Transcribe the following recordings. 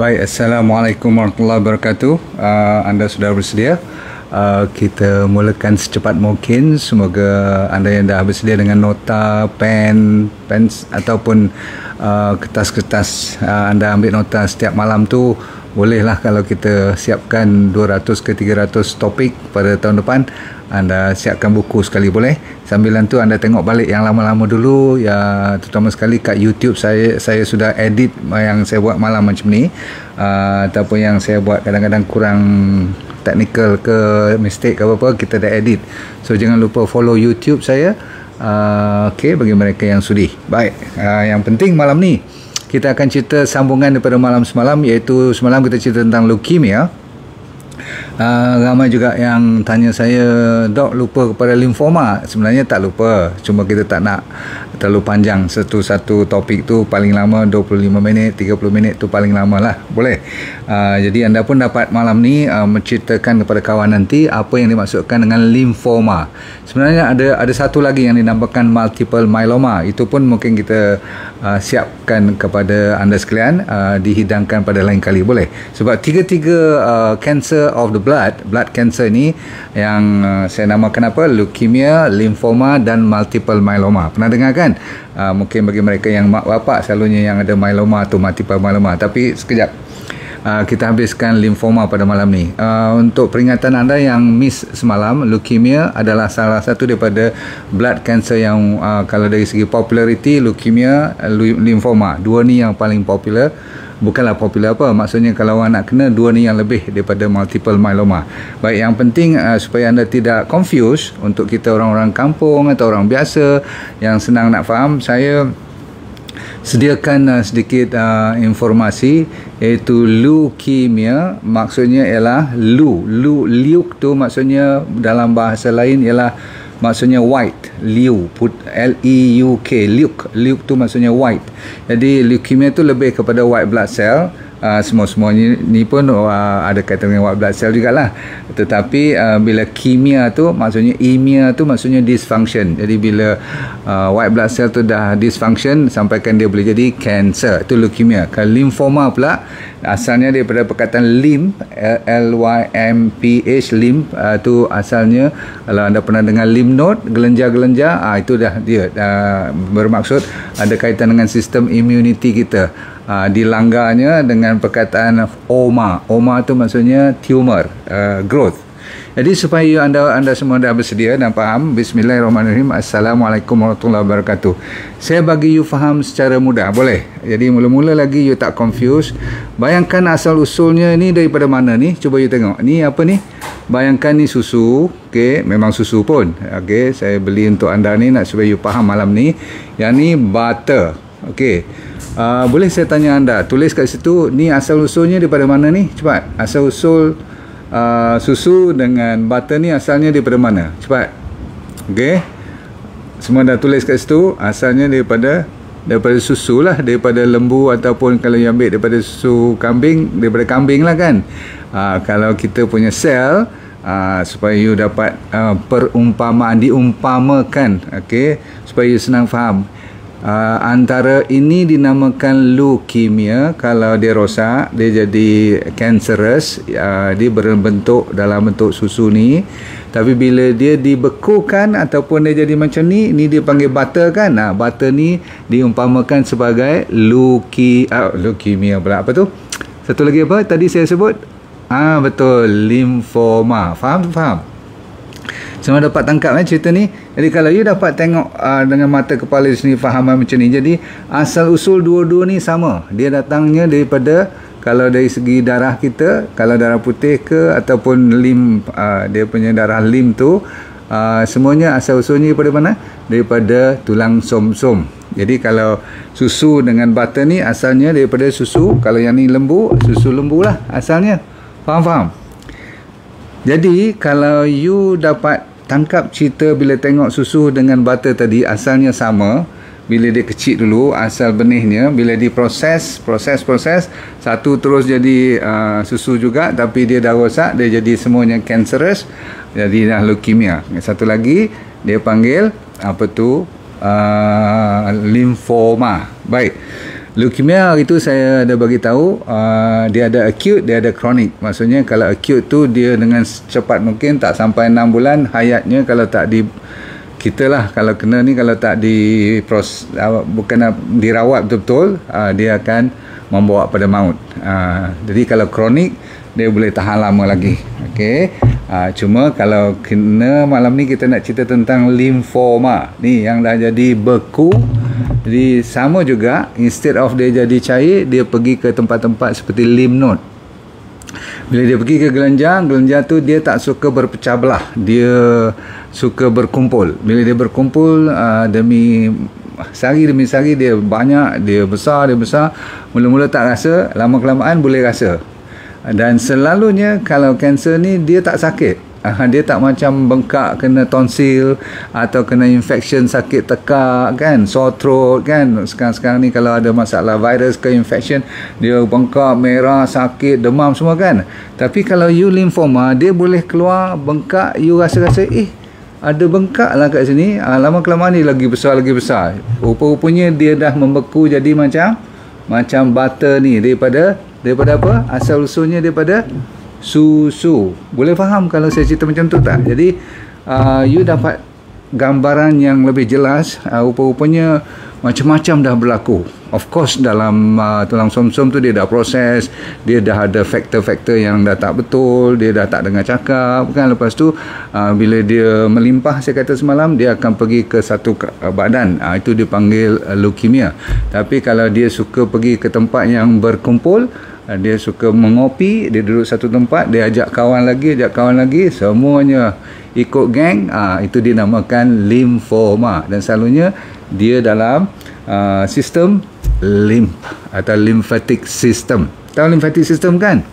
Baik, Assalamualaikum warahmatullahi wabarakatuh. Anda sudah bersedia? Kita mulakan secepat mungkin. Semoga anda yang dah bersedia dengan nota, pen ataupun kertas-kertas anda ambil nota setiap malam tu. Bolehlah kalau kita siapkan 200 ke 300 topik pada tahun depan, anda siapkan buku sekali boleh. Sambilan tu anda tengok balik yang lama-lama dulu, ya, terutama sekali kat YouTube saya sudah edit yang saya buat malam macam ni, ataupun yang saya buat kadang-kadang kurang technical ke mistake ke apa-apa, kita dah edit. So jangan lupa follow YouTube saya. Okey, bagi mereka yang sudi. Baik, yang penting malam ni kita akan cerita sambungan daripada malam semalam, iaitu semalam kita cerita tentang leukemia. Ramai juga yang tanya saya, Dok, lupa kepada limfoma. Sebenarnya tak lupa, cuma kita tak nak terlalu panjang. Satu topik tu paling lama 25 minit, 30 minit tu paling lama lah, boleh. Jadi anda pun dapat malam ni menceritakan kepada kawan nanti apa yang dimaksudkan dengan limfoma. Sebenarnya ada satu lagi yang dinamakan multiple myeloma. Itu pun mungkin kita siapkan kepada anda sekalian, dihidangkan pada lain kali, boleh. Sebab tiga-tiga cancer of the blood cancer ni yang saya namakan apa? Leukemia, limfoma dan multiple myeloma. Pernah dengar kan? Mungkin bagi mereka yang mak bapak selalunya yang ada myeloma atau multiple myeloma. Tapi sekejap, kita habiskan limfoma pada malam ni. Untuk peringatan anda yang miss semalam, leukemia adalah salah satu daripada blood cancer yang kalau dari segi populariti, leukemia, limfoma, dua ni yang paling popular. Bukanlah popular apa, maksudnya kalau orang nak kena, dua ni yang lebih daripada multiple myeloma. Baik, yang penting supaya anda tidak confuse, untuk kita orang-orang kampung atau orang biasa yang senang nak faham, saya sediakan sedikit informasi, iaitu leukemia maksudnya ialah leuk tu maksudnya dalam bahasa lain ialah maksudnya white, L-E-U-K, leuk tu maksudnya white. Jadi leukemia tu lebih kepada white blood cell. Semua ni pun ada kaitan dengan white blood cell jugalah. Tetapi bila kimia tu maksudnya, emia tu maksudnya dysfunction. Jadi bila white blood cell tu dah dysfunction, sampaikan dia boleh jadi cancer, itu leukemia. Kalau limfoma pula asalnya daripada perkataan lymph, L-Y-M-P-H, lymph tu asalnya, kalau anda pernah dengar lymph node, gelenjar-gelenjar, itu dah dia, bermaksud ada kaitan dengan sistem immunity kita. Dilanggarnya dengan perkataan oma tu maksudnya tumor, growth. Jadi supaya anda semua dah bersedia dan faham, bismillahirrahmanirrahim, assalamualaikum warahmatullahi wabarakatuh. Saya bagi you faham secara mudah, boleh? Jadi mula-mula lagi you tak confuse. Bayangkan asal usulnya ni daripada mana ni, cuba you tengok. Ni apa ni? Bayangkan ni susu, okey, memang susu pun. Okey, saya beli untuk anda ni nak supaya you faham malam ni. Yang ni butter. Okey. Boleh saya tanya anda, tulis kat situ, ni asal usulnya daripada mana ni? Cepat. Asal usul susu dengan butter ni asalnya daripada mana? Cepat. Okey. Semua dah tulis kat situ, asalnya daripada susu lah, daripada lembu, ataupun kalau you ambil daripada susu kambing, daripada kambing lah kan. Kalau kita punya sel, supaya you dapat perumpamaan, diumpamakan, okey, supaya you senang faham. Antara ini dinamakan leukemia. Kalau dia rosak, dia jadi cancerous, dia berbentuk dalam bentuk susu ni. Tapi bila dia dibekukan ataupun dia jadi macam ni dia panggil butter kan. Butter ni diumpamakan sebagai leukemia pula. Apa tu? Satu lagi apa tadi saya sebut? Betul, limfoma. Faham? Semua dapat tangkap cerita ni. Jadi kalau you dapat tengok dengan mata kepala sendiri, fahaman macam ni. Jadi asal usul dua-dua ni sama. Dia datangnya daripada, kalau dari segi darah kita, kalau darah putih ke ataupun lymph, dia punya darah lymph tu, semuanya asal usulnya daripada mana? Daripada tulang som-som. Jadi kalau susu dengan butter ni asalnya daripada susu. Kalau yang ni lembu, susu lembu lah asalnya. Faham? Jadi kalau you dapat tangkap cerita bila tengok susu dengan butter tadi asalnya sama, bila dia kecil dulu asal benihnya, bila diproses satu terus jadi susu juga, tapi dia dah rosak, dia jadi semuanya cancerous, jadi dah leukemia. Satu lagi dia panggil apa tu, limfoma. Baik, Leukemia itu saya ada bagi tahu, dia ada acute, dia ada chronic. Maksudnya kalau acute tu dia dengan secepat mungkin, tak sampai 6 bulan hayatnya, kalau tak di kita lah, kalau kena ni, kalau tak bukan dirawat betul-betul, dia akan membawa pada maut. Jadi kalau kronik dia boleh tahan lama lagi. Okey. Cuma kalau kena, malam ni kita nak cerita tentang limfoma ni yang dah jadi beku. Jadi sama juga, instead of dia jadi cair, dia pergi ke tempat-tempat seperti lymph node. Bila dia pergi ke gelenjar tu dia tak suka berpecah belah, dia suka berkumpul. Bila dia berkumpul, sehari demi sehari dia banyak, dia besar. Mula-mula tak rasa, lama-kelamaan boleh rasa. Dan selalunya kalau kanser ni dia tak sakit. Dia tak macam bengkak kena tonsil atau kena infection sakit tekak kan, sore throat kan. Sekarang ni kalau ada masalah virus ke infection, dia bengkak, merah, sakit, demam semua kan. Tapi kalau you lymphoma, dia boleh keluar bengkak, you rasa-rasa ada bengkak lah kat sini. Lama kelamaan ni lagi besar. Rupa-rupanya dia dah membeku jadi macam butter ni, daripada apa? Asal usulnya daripada susu. Boleh faham kalau saya cerita macam tu tak? Jadi you dapat gambaran yang lebih jelas. Rupa-rupanya macam-macam dah berlaku. Of course dalam tulang som-som tu dia dah proses, dia dah ada faktor-faktor yang dah tak betul, dia dah tak dengar cakap kan. Lepas tu bila dia melimpah, saya kata semalam, dia akan pergi ke satu badan, itu dipanggil leukemia. Tapi kalau dia suka pergi ke tempat yang berkumpul, dia suka mengopi, dia duduk satu tempat, dia ajak kawan lagi, semuanya ikut geng, itu dinamakan lymphoma. Dan selalunya dia dalam sistem lymph atau lymphatic system. Tahu lymphatic system kan?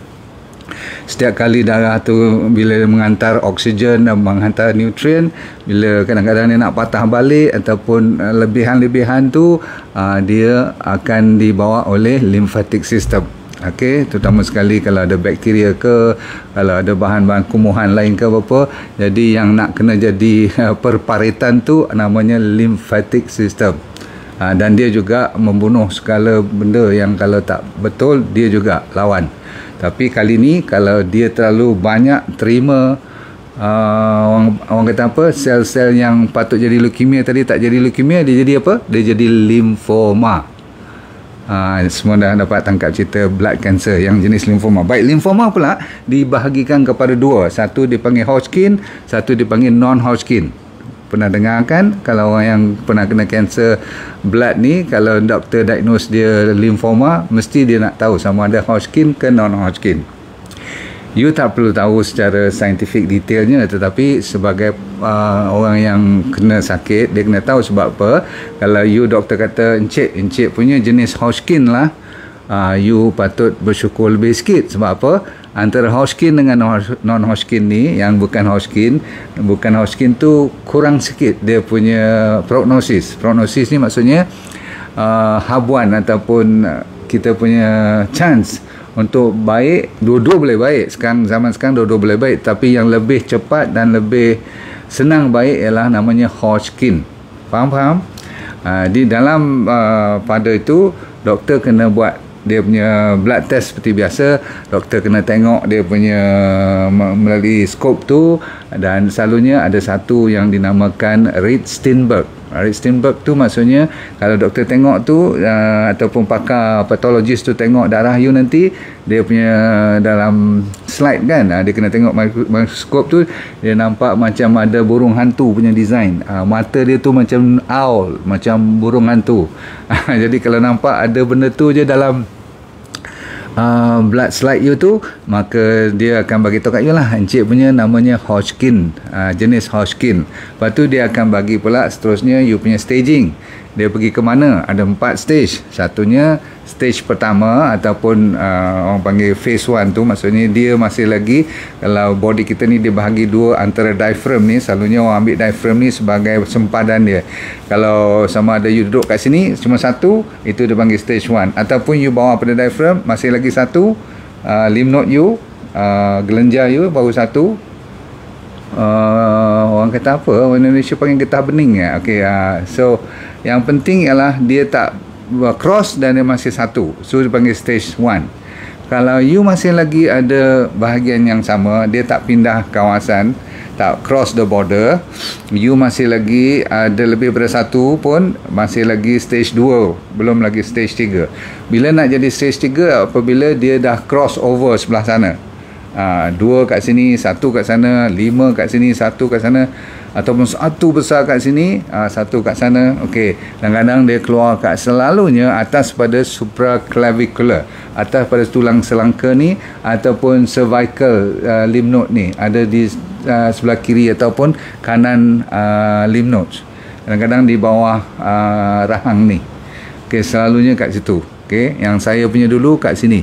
Setiap kali darah tu bila menghantar oksigen dan menghantar nutrien, bila kadang-kadang dia nak patah balik ataupun lebihan-lebihan tu, dia akan dibawa oleh lymphatic system. Okey, terutama sekali kalau ada bakteria ke, kalau ada bahan-bahan kumuhan lain ke apa. Jadi yang nak kena jadi perparitan tu namanya lymphatic system. Dan dia juga membunuh segala benda yang kalau tak betul, dia juga lawan. Tapi kali ni kalau dia terlalu banyak terima orang kata apa, sel-sel yang patut jadi leukemia tadi tak jadi leukemia, dia jadi apa? Dia jadi lymphoma. Semua dah dapat tangkap cerita blood cancer yang jenis lymphoma. Baik, lymphoma pula dibahagikan kepada dua. Satu dipanggil Hodgkin, satu dipanggil non-Hodgkin. Pernah dengar kan? Kalau orang yang pernah kena cancer blood ni, kalau doktor diagnose dia lymphoma, mesti dia nak tahu sama ada Hodgkin ke non-Hodgkin. You tak perlu tahu secara saintifik detailnya, tetapi sebagai orang yang kena sakit, dia kena tahu sebab apa. Kalau you doktor kata encik punya jenis Hodgkin lah, you patut bersyukur lebih sikit. Sebab apa? Antara Hodgkin dengan non-Hodgkin ni, yang bukan Hodgkin tu kurang sikit dia punya prognosis. Prognosis ni maksudnya habuan ataupun kita punya chance untuk baik, dua-dua boleh baik. Zaman sekarang dua-dua boleh baik, tapi yang lebih cepat dan lebih senang baik ialah namanya Hodgkin. Faham? Di dalam pada itu, doktor kena buat dia punya blood test seperti biasa. Doktor kena tengok dia punya melalui skop tu, dan selalunya ada satu yang dinamakan Reed-Steinberg. Reed-Steinberg tu maksudnya kalau doktor tengok tu ataupun pakar patologis tu tengok darah you nanti, dia punya dalam slide kan, dia kena tengok mikroskop tu, dia nampak macam ada burung hantu punya design. Mata dia tu macam owl, macam burung hantu. Jadi kalau nampak ada benda tu je dalam blood slide you tu, maka dia akan bagi tahu kat you lah, encik punya namanya Hodgkin, jenis Hodgkin. Lepas tu dia akan bagi pula seterusnya you punya staging. Dia pergi ke mana? Ada 4 stage. Satunya stage pertama ataupun orang panggil phase 1 tu, maksudnya dia masih lagi, kalau body kita ni dia bahagi dua antara diaphragm ni, selalunya orang ambil diaphragm ni sebagai sempadan dia. Kalau sama ada you duduk kat sini cuma satu, itu dia panggil stage 1. Ataupun you bawa pada diaphragm masih lagi satu, lymph node you, gelenjar you baru satu. Orang kata apa, orang Indonesia panggil getah bening ya. Okay, so yang penting ialah dia tak cross dan dia masih satu, so dipanggil stage 1. Kalau you masih lagi ada bahagian yang sama, dia tak pindah kawasan, tak cross the border, you masih lagi ada lebih daripada satu pun, masih lagi stage 2, belum lagi stage 3. Bila nak jadi stage 3, apabila dia dah cross over sebelah sana, 2 kat sini, 1 kat sana, 5 kat sini, 1 kat sana, ataupun 1 besar kat sini, 1 kat sana. Okey, kadang-kadang dia keluar kat selalunya atas pada supraclavicular, atas pada tulang selangka ni, ataupun cervical lymph node ni ada di sebelah kiri ataupun kanan lymph nodes. Kadang-kadang di bawah rahang ni. Okey, selalunya kat situ. Okey, yang saya punya dulu kat sini,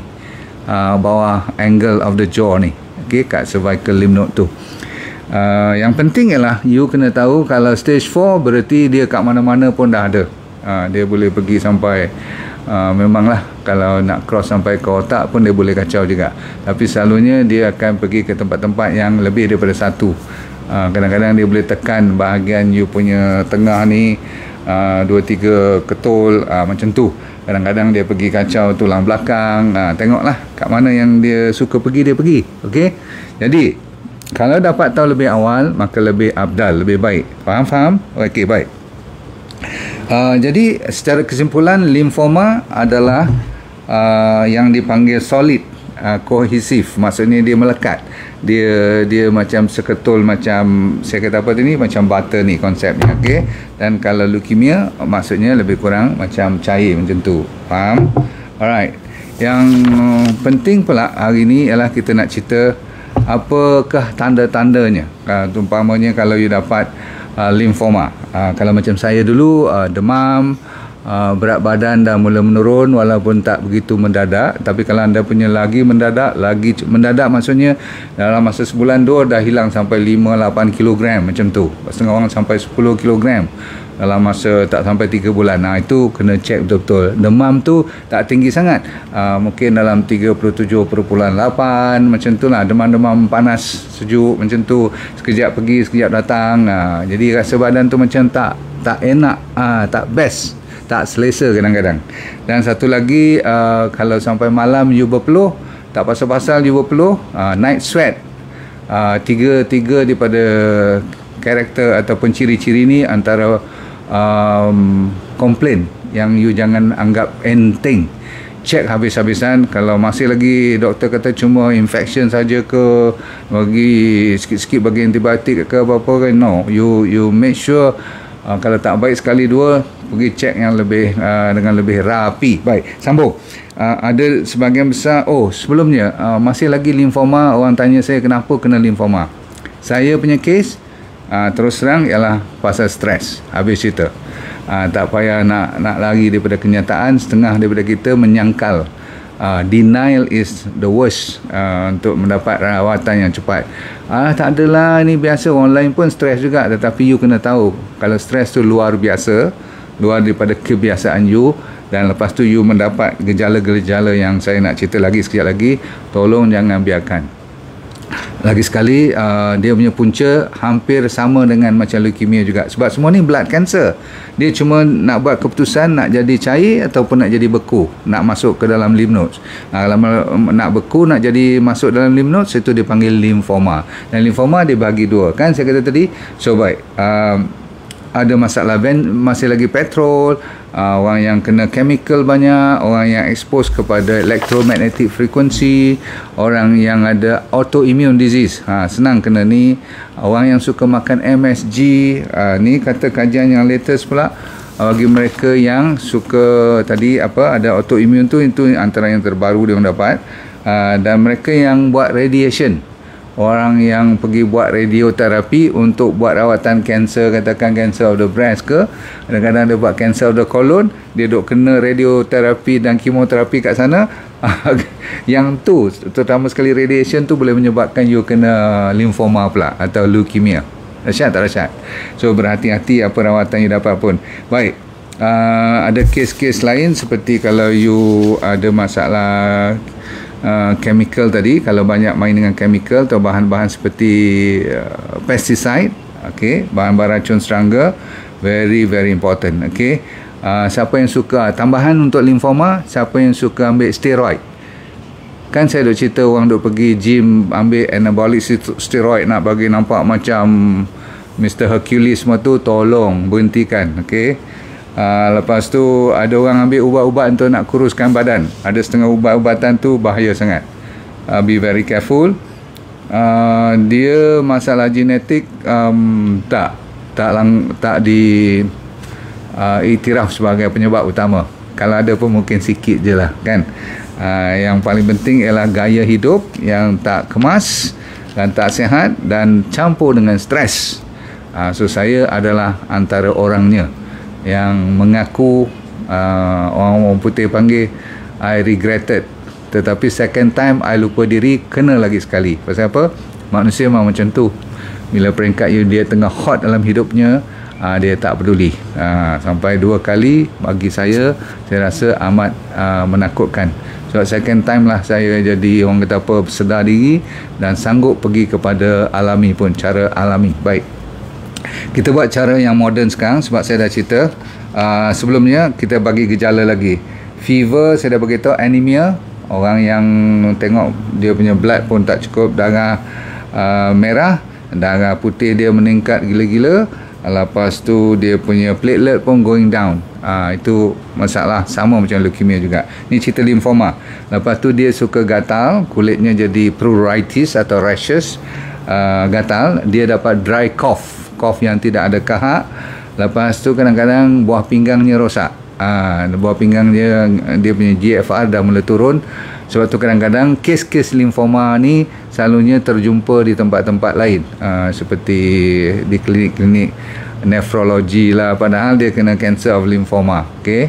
bawah angle of the jaw ni. Okey, kat cervical lymph node tu. Yang penting ialah you kena tahu kalau stage 4 berarti dia kat mana-mana pun dah ada. Dia boleh pergi sampai memanglah kalau nak cross sampai ke otak pun dia boleh kacau juga. Tapi selalunya dia akan pergi ke tempat-tempat yang lebih daripada satu. Kadang-kadang dia boleh tekan bahagian you punya tengah ni, 2-3 ketul, macam tu. Kadang-kadang dia pergi kacau tulang belakang. Tengoklah kat mana yang dia suka pergi, dia pergi. Okey, jadi kalau dapat tahu lebih awal, maka lebih abdal, lebih baik. Faham? Okey, baik. Jadi secara kesimpulan, limfoma adalah yang dipanggil solid, kohesif. Maksudnya dia melekat. Dia macam seketul, macam saya kata apa tadi, macam butter ni konsepnya. Okey. Dan kalau leukemia, maksudnya lebih kurang macam cair macam tu. Faham? Alright. Yang penting pula hari ni ialah kita nak cerita apakah tanda-tandanya. Umpamanya kalau you dapat limfoma, kalau macam saya dulu, demam, berat badan dah mula menurun walaupun tak begitu mendadak. Tapi kalau anda punya lagi mendadak maksudnya dalam masa sebulan 2 dah hilang sampai 5-8 kg macam tu. Setengah orang sampai 10 kg dalam masa tak sampai 3 bulan. Itu kena cek betul-betul. Demam tu tak tinggi sangat, mungkin dalam 37.8 macam tu lah. Demam-demam panas sejuk macam tu, sekejap pergi sekejap datang. Jadi rasa badan tu macam tak enak, tak best, tak selesa kadang-kadang. Dan satu lagi, kalau sampai malam you berpeluh, tak pasal-pasal you berpeluh, night sweat. Tiga daripada karakter ataupun ciri-ciri ni antara komplain yang you jangan anggap enteng. Cek habis-habisan. Kalau masih lagi doktor kata cuma infection saja ke, bagi sikit-sikit bagi antibiotik ke apa-apa kan, no, you make sure. Kalau tak baik sekali dua, pergi cek yang lebih dengan lebih rapi. Baik, sambung. Ada sebahagian besar, sebelumnya masih lagi limfoma. Orang tanya saya kenapa kena limfoma. Saya punya case, terus terang ialah pasal stres. Habis cerita. Tak payah nak lari daripada kenyataan. Setengah daripada kita menyangkal. Denial is the worst untuk mendapat rawatan yang cepat. Tak adalah, ni biasa, orang lain pun stres juga. Tetapi you kena tahu, kalau stres tu luar biasa, luar daripada kebiasaan you, dan lepas tu you mendapat gejala-gejala yang saya nak cerita lagi sekejap lagi, tolong jangan biarkan. Lagi sekali, dia punya punca hampir sama dengan macam leukemia juga. Sebab semua ni blood cancer. Dia cuma nak buat keputusan nak jadi cair ataupun nak jadi beku, nak masuk ke dalam lymph nodes. Kalau nak beku, nak jadi masuk dalam lymph nodes, itu dipanggil limfoma. Dan limfoma dia bagi dua. Kan saya kata tadi, so baik, ada masalah masih lagi petrol, orang yang kena chemical banyak, orang yang expose kepada electromagnetic frequency, orang yang ada autoimmune disease, senang kena ni, orang yang suka makan MSG, ni kata kajian yang latest pula, bagi mereka yang suka tadi ada autoimmune tu, itu antara yang terbaru dia dapat. Dan mereka yang buat radiation, orang yang pergi buat radioterapi untuk buat rawatan kanser, katakan cancer of the breast ke, kadang-kadang dia buat cancer of the colon, dia duk kena radioterapi dan kemoterapi kat sana. Yang tu, terutama sekali radiation tu boleh menyebabkan you kena limfoma pula atau leukemia. Dahsyat tak dahsyat? So berhati-hati apa rawatan you dapat pun. Baik, ada kes-kes lain seperti kalau you ada masalah chemical tadi, kalau banyak main dengan chemical atau bahan-bahan seperti pesticide, bahan-bahan racun serangga, very very important. Siapa yang suka tambahan untuk limfoma, siapa yang suka ambil steroid. Kan saya duk cerita orang duk pergi gym ambil anabolic steroid nak bagi nampak macam Mr. Hercules semua tu, tolong berhentikan. Okey. Lepas tu ada orang ambil ubat-ubat untuk nak kuruskan badan. Ada setengah ubat-ubatan tu bahaya sangat. Be very careful. Dia masalah genetik tak di iktiraf sebagai penyebab utama. Kalau ada pun mungkin sikit je lah kan. Yang paling penting ialah gaya hidup yang tak kemas dan tak sihat dan campur dengan stres. So saya adalah antara orangnya yang mengaku, orang putih panggil I regretted, tetapi second time I lupa diri, kena lagi sekali. Pasal apa? Manusia memang macam tu. Bila peringkat dia tengah hot dalam hidupnya, dia tak peduli. Sampai 2 kali bagi saya rasa amat menakutkan. So second time lah saya jadi orang kata apa, sedar diri dan sanggup pergi kepada alami pun, cara alami. Baik, kita buat cara yang moden sekarang sebab saya dah cerita. Sebelumnya kita bagi gejala lagi. Fever saya dah beritahu, anemia, orang yang tengok dia punya blood pun tak cukup, darah merah, darah putih dia meningkat gila-gila. Lepas tu dia punya platelet pun going down. Itu masalah sama macam leukemia juga. Ni cerita limfoma. Lepas tu dia suka gatal, kulitnya jadi pruritus atau rashes, gatal. Dia dapat dry cough yang tidak ada kahak. Lepas tu kadang-kadang buah pinggangnya rosak. Buah pinggang dia punya GFR dah mula turun. Sebab tu kadang-kadang kes-kes limfoma ni selalunya terjumpa di tempat-tempat lain, seperti di klinik-klinik nefrologi lah, padahal dia kena cancer of lymphoma. Okay?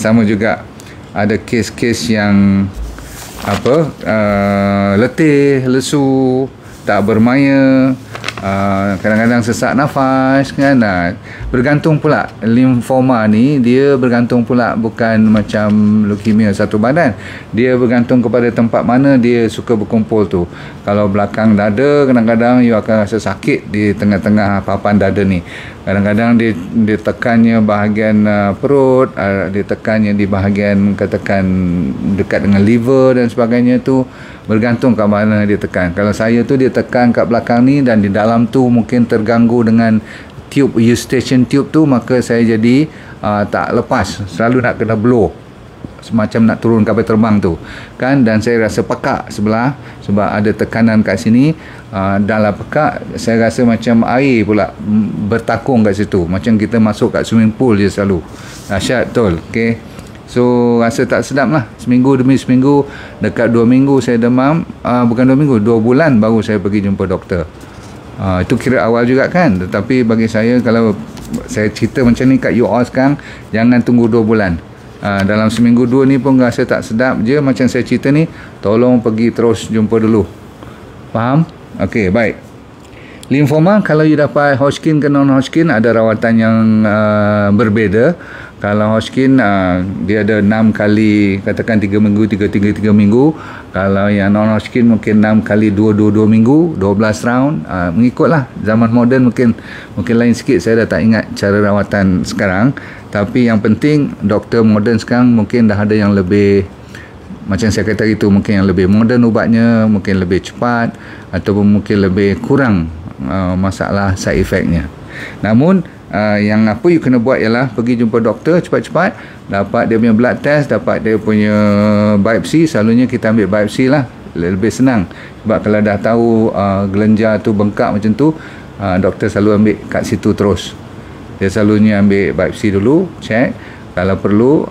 Sama juga ada kes-kes yang letih, lesu, tak bermaya, kadang-kadang sesak nafas kan. Bergantung pula limfoma ni, dia bergantung pula, bukan macam leukemia satu badan. Dia bergantung kepada tempat mana dia suka berkumpul tu. Kalau belakang dada, kadang-kadang you akan rasa sakit di tengah-tengah papan dada ni. Kadang-kadang dia tekannya bahagian perut, dia tekannya di bahagian katakan dekat dengan liver dan sebagainya tu, bergantung kat mana dia tekan. Kalau saya tu dia tekan kat belakang ni dan di dalam tu mungkin terganggu dengan tube, eustachian tube tu, maka saya jadi tak lepas, selalu nak kena blow, semacam nak turun kapal terbang tu kan. Dan saya rasa pekak sebelah sebab ada tekanan kat sini. Dalam pekak saya rasa macam air pula bertakung kat situ, macam kita masuk kat swimming pool je selalu. Dahsyat betul. Okay. So rasa tak sedap lah. Seminggu demi seminggu, dekat 2 minggu saya demam. Bukan 2 minggu, 2 bulan baru saya pergi jumpa doktor. Itu kira awal juga kan. Tetapi bagi saya, kalau saya cerita macam ni kat you all sekarang, jangan tunggu 2 bulan. Dalam seminggu 2 ni pun rasa tak sedap je macam saya cerita ni, tolong pergi terus jumpa dulu. Faham? Okey, baik. Limfoma, kalau you dapat Hodgkin ke non-Hodgkin, ada rawatan yang berbeza. Kalau Hodgkin, dia ada 6 kali, katakan 3 minggu, 3 minggu. Kalau yang non-Hodgkin mungkin 6 kali 2 minggu, 12 round. Mengikutlah zaman moden mungkin lain sikit. Saya dah tak ingat cara rawatan sekarang. Tapi yang penting, doktor moden sekarang mungkin dah ada yang lebih, macam saya kata itu, mungkin yang lebih moden ubatnya, mungkin lebih cepat, ataupun mungkin lebih kurang masalah side effectnya. Namun yang apa you kena buat ialah pergi jumpa doktor cepat-cepat, dapat dia punya blood test, dapat dia punya biopsi. Selalunya kita ambil biopsi lah, lebih senang. Sebab kalau dah tahu gelenjar tu bengkak macam tu, doktor selalu ambil kat situ terus. Dia selalunya ambil biopsi dulu, check. Kalau perlu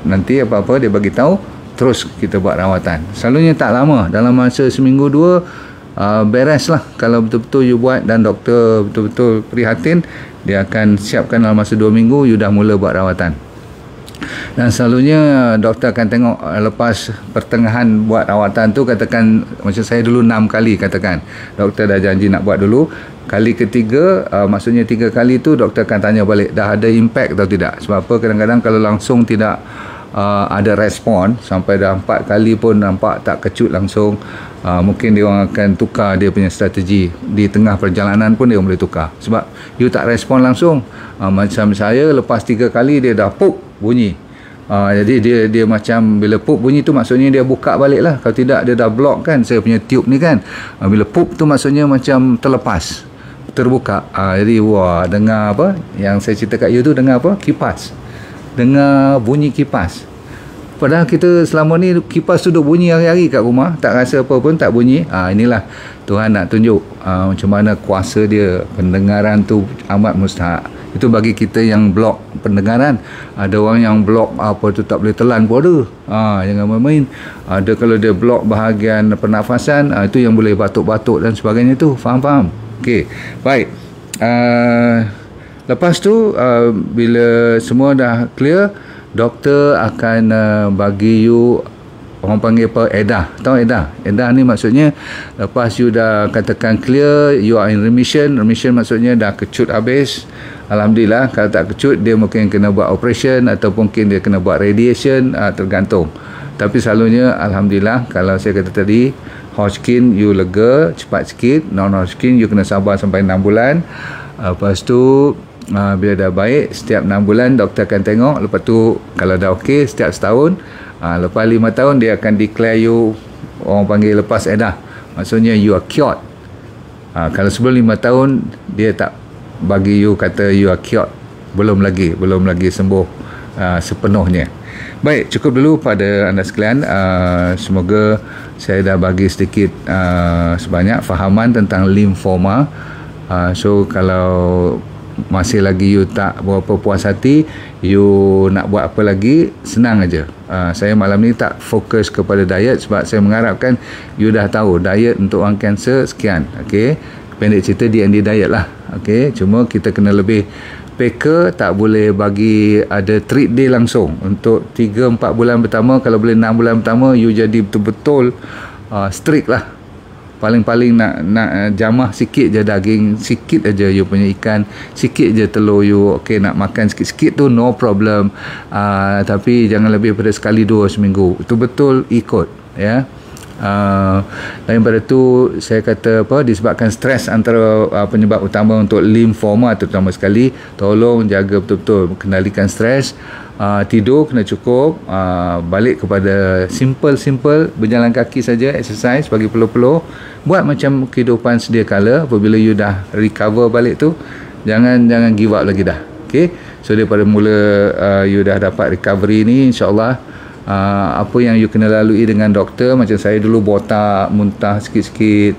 nanti apa-apa dia bagi tahu, terus kita buat rawatan. Selalunya tak lama, dalam masa seminggu 2 beres lah. Kalau betul-betul you buat dan doktor betul-betul prihatin, dia akan siapkan dalam masa 2 minggu you dah mula buat rawatan. Dan selalunya doktor akan tengok lepas pertengahan buat rawatan tu, katakan macam saya dulu 6 kali, katakan doktor dah janji nak buat dulu. Kali ketiga, maksudnya 3 kali tu doktor akan tanya balik dah ada impact atau tidak. Sebab apa, kadang-kadang kalau langsung tidak ada respon, sampai dah 4 kali pun nampak tak kecut langsung, mungkin dia orang akan tukar dia punya strategi di tengah perjalanan pun dia boleh tukar sebab you tak respon langsung. Macam saya lepas 3 kali dia dah pop bunyi. Jadi dia macam bila pop bunyi tu maksudnya dia buka balik lah. Kalau tidak dia dah block kan saya punya tube ni kan. Bila pop tu maksudnya macam terlepas, terbuka. Jadi wah, dengar apa yang saya cerita kat you tu, dengar apa? Kipas. Dengar bunyi kipas. Padahal kita selama ni kipas tu duk bunyi hari-hari kat rumah, tak rasa apa pun, tak bunyi. Inilah Tuhan nak tunjuk macam mana kuasa dia. Pendengaran tu amat mustahak. Itu bagi kita yang blok pendengaran. Ada orang yang blok apa tu tak boleh telan pun ada. Jangan main-main. Ada kalau dia blok bahagian pernafasan, itu yang boleh batuk-batuk dan sebagainya tu. Faham? Okey. Baik. Lepas tu bila semua dah clear, doktor akan bagi you, orang panggil apa, edah. Tahu edah? Edah ni maksudnya lepas you dah katakan clear, you are in remission. Remission maksudnya dah kecut habis. Alhamdulillah. Kalau tak kecut, dia mungkin kena buat operation ataupun mungkin dia kena buat radiation, tergantung. Tapi selalunya Alhamdulillah, kalau saya kata tadi, Hodgkin you lega cepat sikit. Non-Hodgkin you kena sabar sampai 6 bulan. Lepas tu bila dah baik, setiap 6 bulan doktor akan tengok. Lepas tu kalau dah okey, setiap setahun. Lepas 5 tahun dia akan declare you, orang panggil lepas edah. Maksudnya you are cured. Kalau sebelum 5 tahun dia tak bagi you kata you are cured. Belum lagi sembuh sepenuhnya. Baik, cukup dulu pada anda sekalian. Semoga saya dah bagi sedikit sebanyak fahaman tentang limfoma. So kalau masih lagi you tak berapa puas hati, you nak buat apa lagi, senang aja. Saya malam ni tak fokus kepada diet sebab saya mengharapkan you dah tahu diet untuk orang kanser sekian. Okey, pendek cerita D&D diet lah. Okey, cuma kita kena lebih peka, tak boleh bagi ada treat day langsung. Untuk 3-4 bulan pertama, kalau boleh 6 bulan pertama, you jadi betul-betul strict lah. Paling-paling nak jamah sikit je daging, sikit aja you punya ikan, sikit je telur you. Okey, nak makan sikit-sikit tu no problem. Tapi jangan lebih pada sekali 2 seminggu. Itu betul ikut ya. Lain pada tu saya kata apa, disebabkan stres antara penyebab utama untuk limfoma terutama sekali. Tolong jaga betul-betul, kendalikan stres. Tidur kena cukup. Balik kepada simple berjalan kaki saja, exercise bagi peluh-peluh. Buat macam kehidupan sedia kala. Apabila you dah recover balik tu, jangan give up lagi dah. Okay, so daripada mula you dah dapat recovery ni, insyaAllah apa yang you kena lalui dengan doktor, macam saya dulu botak, muntah sikit-sikit,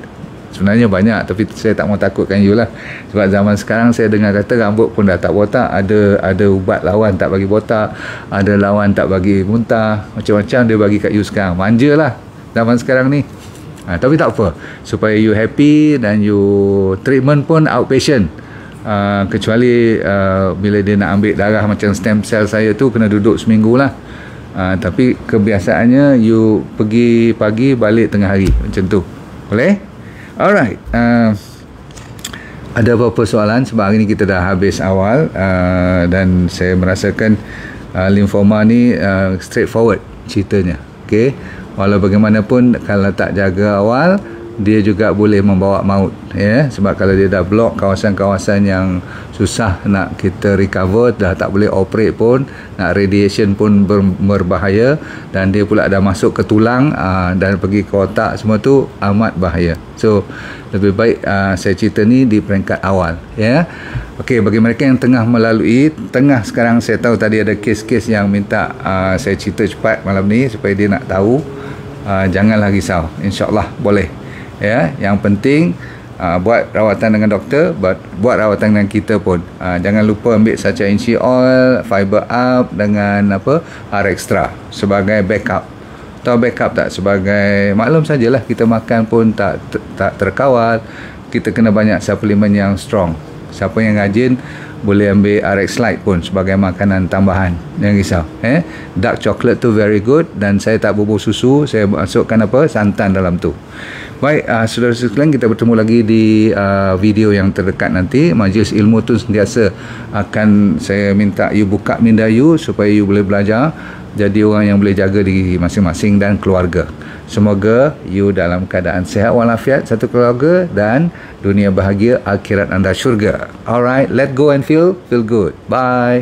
sebenarnya banyak, tapi saya tak mau takutkan you lah. Sebab zaman sekarang saya dengar kata rambut pun dah tak botak, ada ubat lawan tak bagi botak, ada lawan tak bagi muntah, macam-macam dia bagi kat you sekarang. Manja lah zaman sekarang ni. Tapi tak apa, supaya you happy dan you treatment pun outpatient. Kecuali bila dia nak ambil darah macam stem cell saya tu, kena duduk seminggu lah. Tapi kebiasaannya you pergi pagi, balik tengah hari, macam tu. Boleh? Alright. Ada apa-apa soalan? Sebab hari ni kita dah habis awal, dan saya merasakan limfoma ni straightforward ceritanya. Okay? Walau bagaimanapun, kalau tak jaga awal, dia juga boleh membawa maut ya. Sebab kalau dia dah blok kawasan-kawasan yang susah nak kita recover, dah tak boleh operate pun, nak radiation pun berbahaya, dan dia pula dah masuk ke tulang dan pergi ke otak, semua tu amat bahaya. So lebih baik saya cerita ni di peringkat awal ya. Okey, bagi mereka yang tengah melalui, sekarang saya tahu tadi ada kes-kes yang minta saya cerita cepat malam ni supaya dia nak tahu. Janganlah risau, insyaAllah boleh ya. Yang penting buat rawatan dengan doktor, buat rawatan dengan kita pun. Jangan lupa ambil sacha inchi oil, fiber up dengan R-Extra sebagai backup. Tahu backup tak? Sebagai maklum sajalah, kita makan pun tak terkawal. Kita kena banyak suplemen yang strong. Siapa yang rajin boleh ambil RX Lite pun sebagai makanan tambahan. Jangan risau dark chocolate tu very good, dan saya tak bubur susu, saya masukkan santan dalam tu. Baik, saudara sekalian, kita bertemu lagi di video yang terdekat nanti. Majlis ilmu tu sentiasa akan saya minta you buka minda you supaya you boleh belajar, jadi orang yang boleh jaga diri masing-masing dan keluarga. Semoga you dalam keadaan sihat walafiat, satu keluarga, dan dunia bahagia, akhirat anda syurga. Alright, let go and feel good. Bye.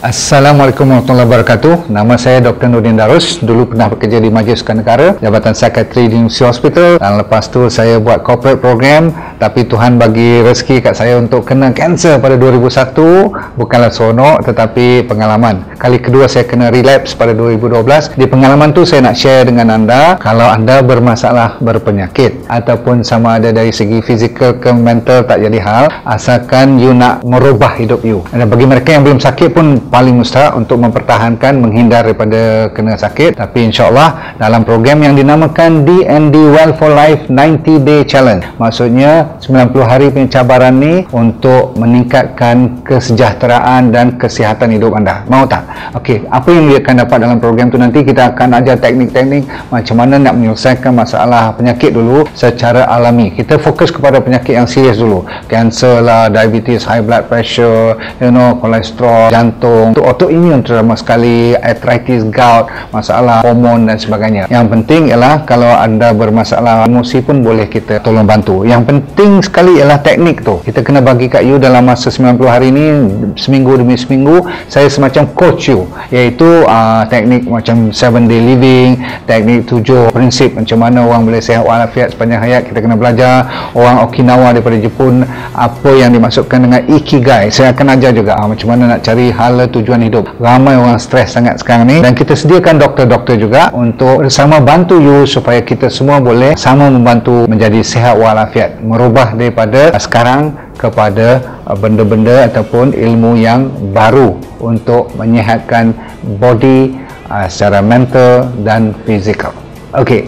Assalamualaikum warahmatullahi wabarakatuh. Nama saya Dr. Nurdin Darus. Dulu pernah bekerja di Majlis Sukan Negara, Jabatan Psikiatri di University Hospital, dan lepas tu saya buat corporate program. Tapi Tuhan bagi rezeki kat saya untuk kena kanser pada 2001. Bukanlah seronok tetapi pengalaman. Kali kedua saya kena relapse pada 2012. Di pengalaman tu saya nak share dengan anda, kalau anda bermasalah berpenyakit ataupun sama ada dari segi fizikal ke mental, tak jadi hal, asalkan you nak merubah hidup you. Dan bagi mereka yang belum sakit pun paling mustahak untuk mempertahankan, menghindar daripada kena sakit. Tapi insyaAllah dalam program yang dinamakan DND Well for Life 90 Day Challenge, maksudnya 90 hari pencabaran ni untuk meningkatkan kesejahteraan dan kesihatan hidup anda. Mau tak? Okey, apa yang dia akan dapat dalam program tu, nanti kita akan ajar teknik-teknik macam mana nak menyelesaikan masalah penyakit dulu secara alami. Kita fokus kepada penyakit yang serius dulu, kanser lah, diabetes, high blood pressure, kolesterol, jantung, untuk autoimmune terutama sekali, arthritis, gout, masalah hormon dan sebagainya. Yang penting ialah kalau anda bermasalah emosi pun boleh kita tolong bantu. Yang penting sekali ialah teknik tu. Kita kena bagi kat you dalam masa 90 hari ni, seminggu demi seminggu, saya semacam coach you, iaitu teknik macam 7 day living, teknik 7 prinsip macam mana orang boleh sihat walafiat sepanjang hayat. Kita kena belajar orang Okinawa daripada Jepun, apa yang dimaksudkan dengan ikigai. Saya akan ajar juga macam mana nak cari hala tujuan hidup. Ramai orang stres sangat sekarang ni, dan kita sediakan doktor-doktor juga untuk bersama bantu you supaya kita semua boleh sama membantu menjadi sihat walafiat, merubah daripada sekarang kepada benda-benda ataupun ilmu yang baru untuk menyihatkan body secara mental dan fizikal. Okey,